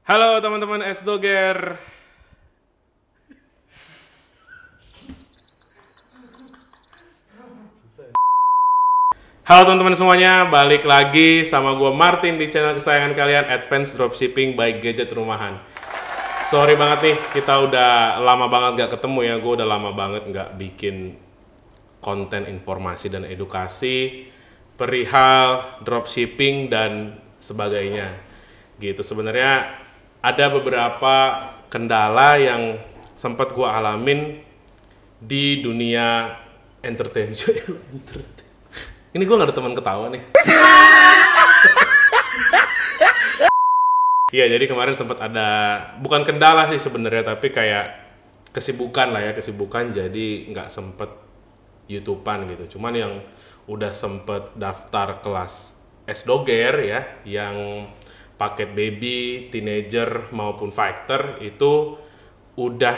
Halo teman-teman S-Doger. Halo teman-teman semuanya, balik lagi sama gue Martin di channel kesayangan kalian, Advanced Dropshipping by Gadget Rumahan. Sorry banget nih, kita udah lama banget gak ketemu ya. Gue udah lama banget gak bikin konten informasi dan edukasi perihal dropshipping dan sebagainya gitu. Sebenarnya ada beberapa kendala yang sempat gue alamin di dunia entertain. Ini gue gak ada teman ketawa nih. Iya, jadi kemarin sempat ada, bukan kendala sih sebenarnya, tapi kayak kesibukan lah ya, kesibukan jadi nggak sempet YouTubean gitu. Cuman yang udah sempet daftar kelas S-Doger ya, yang paket baby, teenager maupun fighter itu udah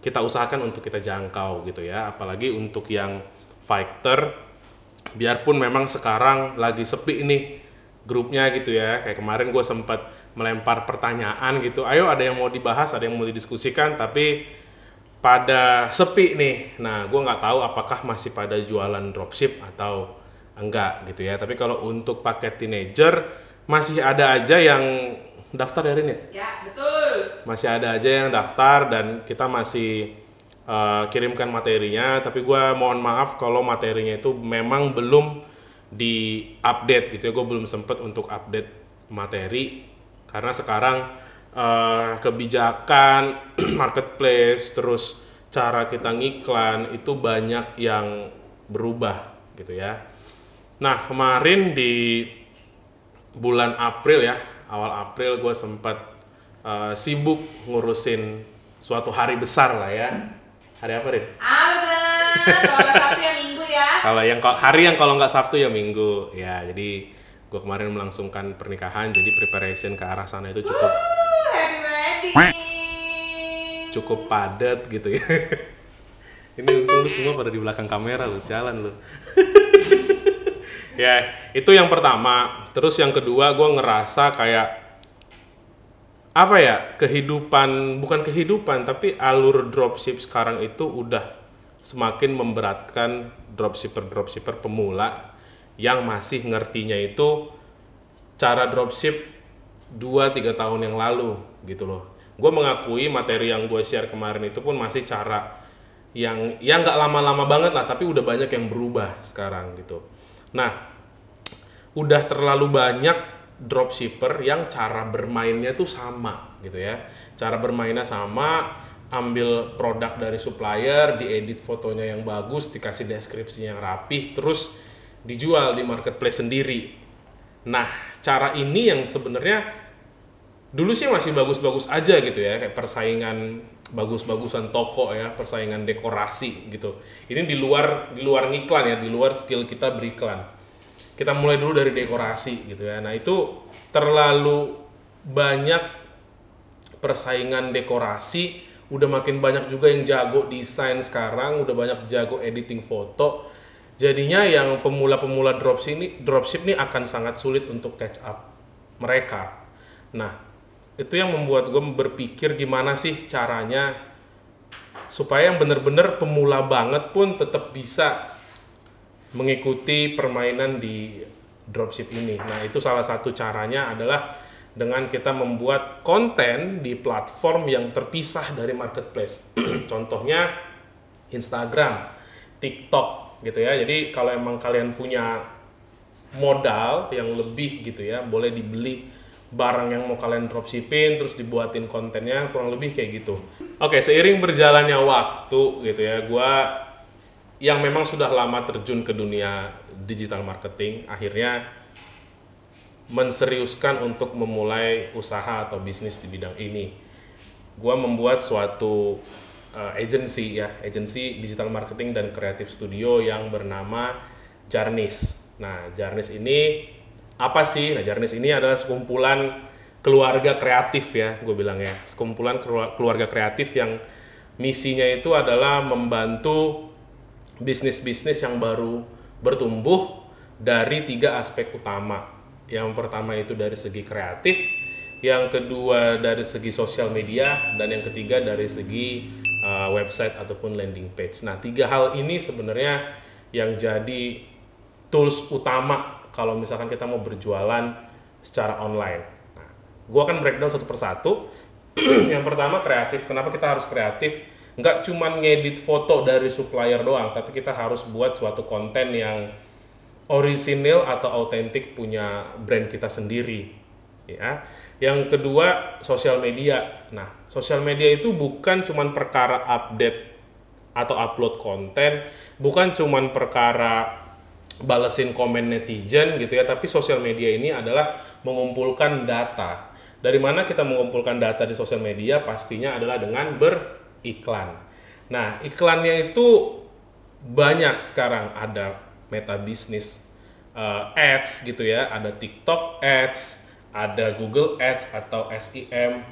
kita usahakan untuk kita jangkau gitu ya. Apalagi untuk yang fighter, biarpun memang sekarang lagi sepi nih grupnya gitu ya. Kayak kemarin gue sempat melempar pertanyaan gitu, ayo ada yang mau dibahas, ada yang mau didiskusikan, tapi pada sepi nih. Nah, gue nggak tahu apakah masih pada jualan dropship atau enggak gitu ya. Tapi kalau untuk paket teenager masih ada aja yang daftar ya Rin ya? Ya, betul. Masih ada aja yang daftar dan kita masih kirimkan materinya. Tapi gue mohon maaf kalau materinya itu memang belum di-update gitu ya. Gue belum sempet untuk update materi karena sekarang kebijakan marketplace terus cara kita ngiklan itu banyak yang berubah gitu ya. Nah, kemarin di bulan April ya, awal April gue sempat sibuk ngurusin suatu hari besar lah ya. Hari apa, Rin? Bener. Kalau nggak Sabtu ya Minggu ya. Kalau yang hari yang kalau nggak Sabtu ya Minggu. Ya, jadi gue kemarin melangsungkan pernikahan, jadi preparation ke arah sana itu cukup Happy wedding. cukup padat gitu ya. Ini untung lu semua pada di belakang kamera lu, sialan lu. Ya, itu yang pertama. Terus yang kedua, gue ngerasa kayak apa ya, bukan kehidupan, tapi alur dropship sekarang itu udah semakin memberatkan dropshipper pemula yang masih ngertinya itu cara dropship 2-3 tahun yang lalu gitu loh. Gue mengakui materi yang gue share kemarin itu pun masih cara yang nggak lama-lama banget lah, tapi udah banyak yang berubah sekarang gitu. Nah, udah terlalu banyak dropshipper yang cara bermainnya tuh sama gitu ya. Cara bermainnya sama, ambil produk dari supplier, diedit fotonya yang bagus, dikasih deskripsi yang rapih, terus dijual di marketplace sendiri. Nah, cara ini yang sebenarnya dulu sih masih bagus-bagus aja gitu ya, kayak persaingan bagus-bagusan toko ya, persaingan dekorasi gitu. Ini di luar ngiklan ya, di luar skill kita beriklan. Kita mulai dulu dari dekorasi gitu ya. Nah, itu terlalu banyak persaingan dekorasi, udah makin banyak juga yang jago desain sekarang, udah banyak jago editing foto. Jadinya yang pemula-pemula dropship ini akan sangat sulit untuk catch up mereka. Nah, itu yang membuat gue berpikir gimana sih caranya supaya yang bener-bener pemula banget pun tetap bisa mengikuti permainan di dropship ini. Nah, itu salah satu caranya adalah dengan kita membuat konten di platform yang terpisah dari marketplace. Contohnya Instagram, TikTok gitu ya. Jadi kalau emang kalian punya modal yang lebih gitu ya, boleh dibeli barang yang mau kalian dropshipping terus dibuatin kontennya, kurang lebih kayak gitu. Oke, seiring berjalannya waktu gitu ya, gue yang memang sudah lama terjun ke dunia digital marketing akhirnya menseriuskan untuk memulai usaha atau bisnis di bidang ini. Gue membuat suatu agency digital marketing dan creative studio yang bernama Jarnis. Nah, Jarnis ini apa sih? Nah, Jarnis ini adalah sekumpulan keluarga kreatif ya, gue bilang ya. Sekumpulan keluarga kreatif yang misinya itu adalah membantu bisnis-bisnis yang baru bertumbuh dari 3 aspek utama. Yang pertama itu dari segi kreatif, yang kedua dari segi sosial media, dan yang ketiga dari segi website ataupun landing page. Nah, 3 hal ini sebenarnya yang jadi tools utama kalau misalkan kita mau berjualan secara online. Nah, gua akan breakdown satu persatu. Yang pertama kreatif. Kenapa kita harus kreatif? Nggak cuma ngedit foto dari supplier doang, tapi kita harus buat suatu konten yang orisinil atau autentik punya brand kita sendiri. Ya. Yang kedua, sosial media. Nah, sosial media itu bukan cuma perkara update atau upload konten, bukan cuma perkara balesin komen netizen gitu ya, tapi sosial media ini adalah mengumpulkan data. Dari mana kita mengumpulkan data di sosial media? Pastinya adalah dengan beriklan. Nah, iklannya itu banyak sekarang, ada Meta Business Ads gitu ya, ada TikTok Ads, ada Google Ads atau SEM,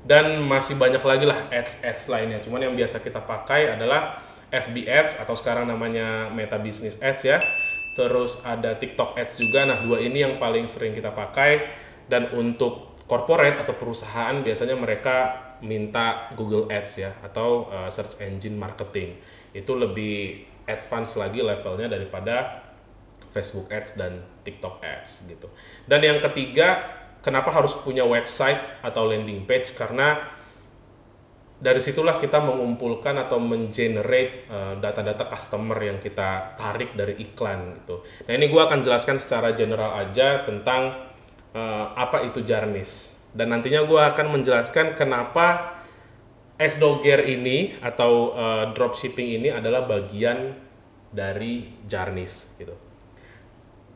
dan masih banyak lagi lah ads lainnya. Cuman yang biasa kita pakai adalah FB Ads atau sekarang namanya Meta Business Ads ya. Terus ada TikTok Ads juga. Nah, 2 ini yang paling sering kita pakai. Dan untuk corporate atau perusahaan biasanya mereka minta Google Ads ya, atau search engine marketing. Itu lebih advance lagi levelnya daripada Facebook Ads dan TikTok Ads gitu. Dan yang ketiga, kenapa harus punya website atau landing page? Karena dari situlah kita mengumpulkan atau mengenerate data-data customer yang kita tarik dari iklan gitu. Nah, ini gue akan jelaskan secara general aja tentang apa itu Jarnis. Dan nantinya gue akan menjelaskan kenapa S-Dogger ini atau dropshipping ini adalah bagian dari Jarnis gitu.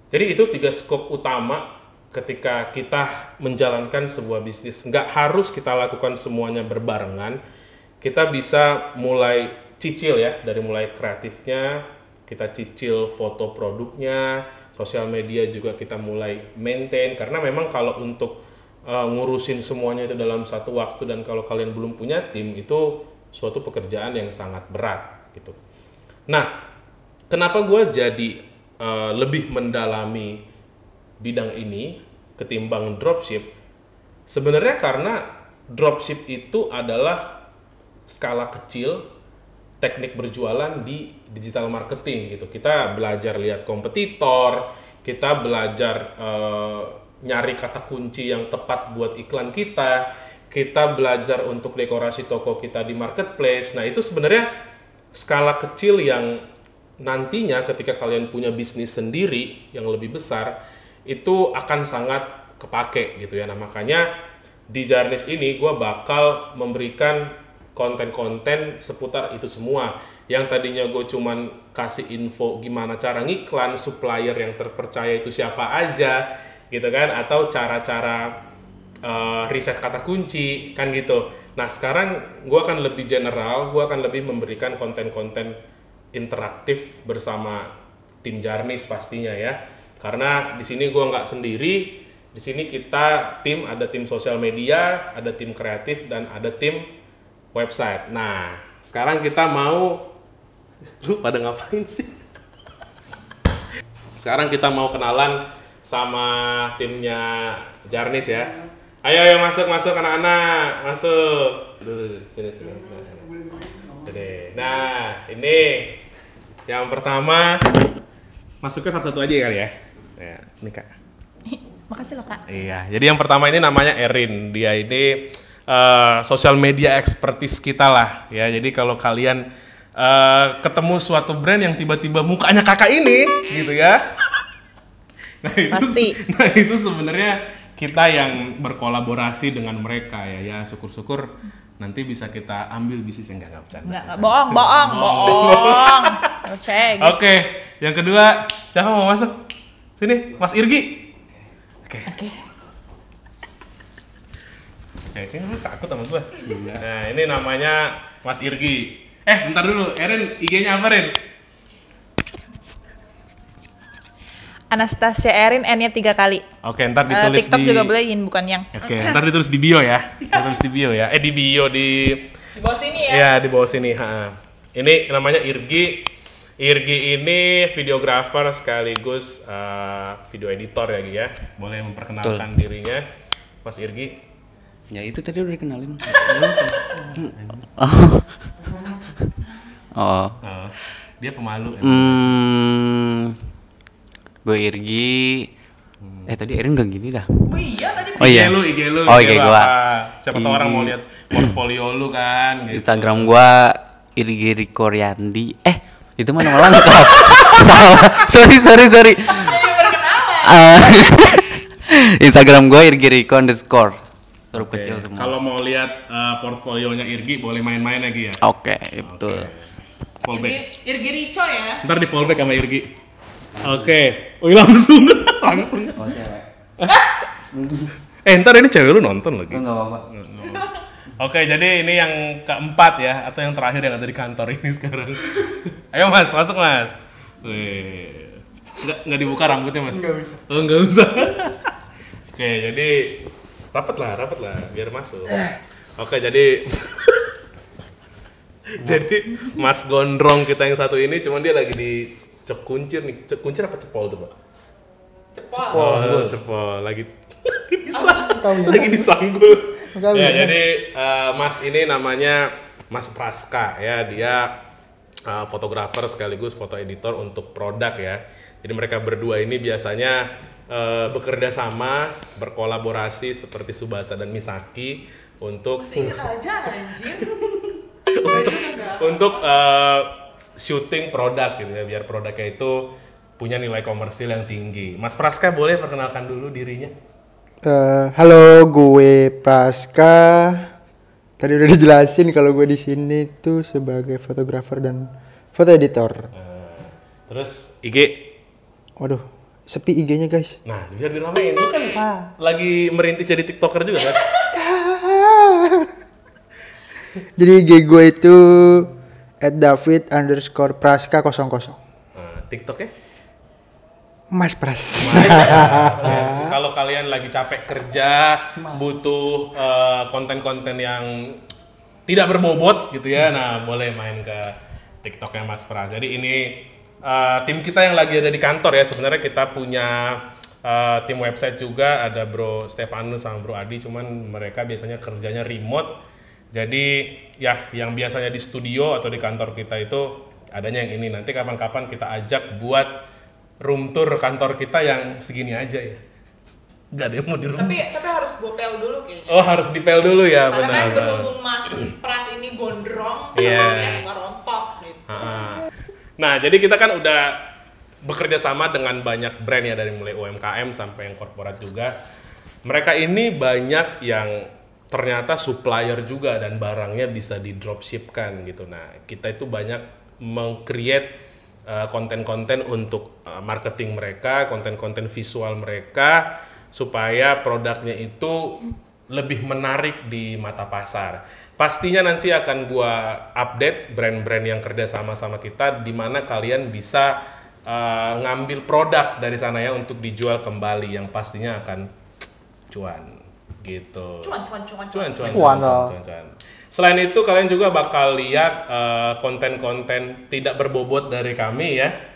Jadi itu 3 scope utama ketika kita menjalankan sebuah bisnis. Nggak harus kita lakukan semuanya berbarengan. Kita bisa mulai cicil ya, dari mulai kreatifnya, kita cicil foto produknya, sosial media juga kita mulai maintain. Karena memang kalau untuk ngurusin semuanya itu dalam satu waktu, dan kalau kalian belum punya tim, itu suatu pekerjaan yang sangat berat gitu. Nah, kenapa gue jadi lebih mendalami bidang ini ketimbang dropship? Sebenarnya karena dropship itu adalah skala kecil teknik berjualan di digital marketing gitu. Kita belajar lihat kompetitor, kita belajar nyari kata kunci yang tepat buat iklan kita belajar untuk dekorasi toko kita di marketplace. Nah, itu sebenarnya skala kecil yang nantinya ketika kalian punya bisnis sendiri yang lebih besar, itu akan sangat kepake gitu ya. Nah, makanya di Jarnis ini gue bakal memberikan konten-konten seputar itu semua. Yang tadinya gue cuman kasih info gimana cara ngiklan, supplier yang terpercaya itu siapa aja gitu kan, atau cara-cara riset kata kunci kan gitu. Nah, sekarang gue akan lebih general, gue akan lebih memberikan konten-konten interaktif bersama tim Jarnis pastinya ya. Karena di sini gue nggak sendiri, di sini kita tim, ada tim sosial media, ada tim kreatif, dan ada tim website. Nah, sekarang kita mau, lu pada ngapain sih? Sekarang kita mau kenalan sama timnya Jarnis ya. Ayo masuk anak-anak, masuk. Sini. Nah, ini yang pertama, masuknya satu-satu aja kali ya. Ya, ini Kak. Makasih loh Kak. Iya, jadi yang pertama ini namanya Erin. Dia ini social media expertise kita lah. Ya, jadi kalau kalian ketemu suatu brand yang tiba-tiba mukanya kakak ini, gitu ya. Nah, itu sebenarnya kita yang berkolaborasi dengan mereka ya. Ya, syukur-syukur nanti bisa kita ambil bisnis yang enggak bercanda. Enggak, bohong. Oke, yang kedua, siapa mau masuk? Sini, Mas Irgi. Oke, kayaknya lu takut sama gua. Nah, ini namanya Mas Irgi. Bentar dulu, Erin, IG-nya apa, Rin? Anastasia Erin, N-nya 3 kali. Oke, ntar ditulis TikTok juga boleh, bukan yang. Oke, ntar ditulis di bio ya. Di bio di Di bawah sini ya. Iya, di bawah sini. Ini namanya Irgi. Irgi ini videografer sekaligus video editor ya Gi ya. Boleh memperkenalkan dirinya, Mas Irgi? Ya itu tadi udah dikenalin. Oh. Dia pemalu. Gue Irgi. Tadi Erin gak gini dah. Oh iya tadi. Oh iya. IG lu. Oh IG gua. Siapa tahu orang mau lihat portfolio lu kan. Gitu. Instagram gua Irgi Riko Riyandi. Itu mah nama lengkap. Salah. Sorry. Instagram gua Irgi Riko _ huruf kecil semua. Kalau mau lihat portfolionya Irgi boleh main-main lagi ya. Oke, betul. Fallback. Irgi Rico ya. Ntar di fallback sama Irgi. Oke. Langsung. Oh, cewek. Ntar ini cewek lu nonton lagi. Enggak apa-apa. Oke, jadi ini yang keempat ya, atau yang terakhir yang ada di kantor ini sekarang. Ayo Mas, masuk Mas. Wih. Nggak dibuka rambutnya Mas? Nggak bisa. Oh, nggak usah. Oke, jadi rapat lah, biar masuk. Oke, jadi jadi Mas Gondrong kita yang satu ini, cuman dia lagi di cek kuncir nih. Cek kuncir apa cepol tuh Pak? Cepol. Oh, cepol lagi disanggul. Ya, jadi Mas ini namanya Mas Praska ya, dia fotografer sekaligus foto editor untuk produk ya. Jadi mereka berdua ini biasanya bekerja sama, berkolaborasi seperti Subasa dan Misaki untuk Masih ingat aja anjir. untuk syuting produk gitu ya, biar produknya itu punya nilai komersil yang tinggi. Mas Praska boleh perkenalkan dulu dirinya? Halo, gue Praska. Tadi udah dijelasin kalau gue di sini tuh sebagai fotografer dan foto editor. Terus IG? Waduh, sepi IG-nya guys. Nah, bisa diramein. Lu kan lagi merintis jadi TikToker juga kan? Jadi IG gue itu @david_praska00. Nah, TikToknya? Mas Pras. Kalau kalian lagi capek kerja, butuh konten-konten yang tidak berbobot gitu ya, nah boleh main ke TikToknya Mas Pras. Jadi ini tim kita yang lagi ada di kantor ya, sebenarnya kita punya tim website juga, ada Bro Stefanus sama Bro Adi, cuman mereka biasanya kerjanya remote. Jadi ya yang biasanya di studio atau di kantor kita itu adanya yang ini. Nanti kapan-kapan kita ajak buat room tour kantor kita yang segini aja ya. Gak ada yang mau di room. Tapi harus gue pel dulu kayaknya. Oh, harus dipel dulu ya, Karena benar. kan berhubung Mas Pras ini gondrong, Iya. dia suka rontok gitu. Nah, jadi kita kan udah bekerja sama dengan banyak brand ya, dari mulai UMKM sampai yang korporat juga. Mereka ini banyak yang ternyata supplier juga dan barangnya bisa di dropshipkan gitu. Nah, kita itu banyak meng-create konten-konten untuk marketing mereka, konten-konten visual mereka, supaya produknya itu lebih menarik di mata pasar. Pastinya nanti akan gua update brand-brand yang kerja sama kita, di mana kalian bisa ngambil produk dari sana ya untuk dijual kembali, yang pastinya akan cuan gitu. Cuan. Selain itu kalian juga bakal lihat konten-konten tidak berbobot dari kami ya,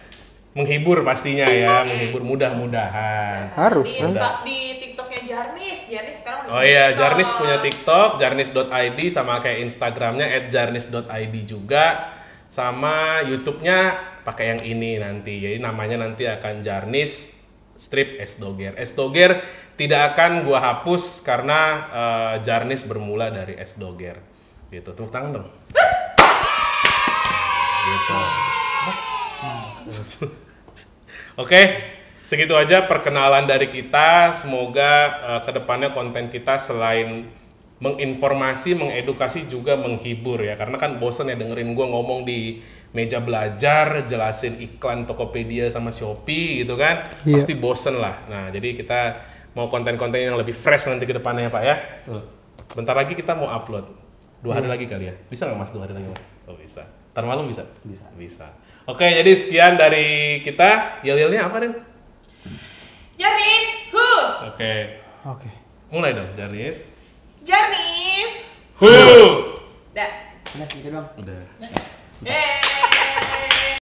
menghibur pastinya ya, menghibur mudah-mudahan. Harus kan? Di TikToknya Jarnis sekarang udah Oh iya, TikTok. Jarnis punya TikTok, jarnis.id, sama kayak Instagramnya @jarnis.id juga, sama YouTube-nya pakai yang ini nanti. Jadi namanya nanti akan Jarnis strip S-Doger. S-Doger tidak akan gua hapus karena Jarnis bermula dari S-Doger. Gitu, tepuk tangan dong. Gitu. Oke, segitu aja perkenalan dari kita. Semoga kedepannya konten kita selain menginformasi, mengedukasi juga menghibur ya. Karena kan bosen ya dengerin gua ngomong di meja belajar, jelasin iklan Tokopedia sama Shopee gitu kan. Iya. Pasti bosen lah. Nah, jadi kita mau konten-konten yang lebih fresh nanti ke depannya ya Pak ya. Bentar lagi kita mau upload. 2 hari lagi kali ya? Bisa nggak Mas 2 hari lagi Mas? Oh bisa. Ntar malam bisa? Bisa. Oke, jadi sekian dari kita. Yel-yelnya apa Rin? Jarnis, Oke. Mulai dong, Jarnis. Jarnis. Hu! Dah. Udah gitu doang. Udah. Yeay.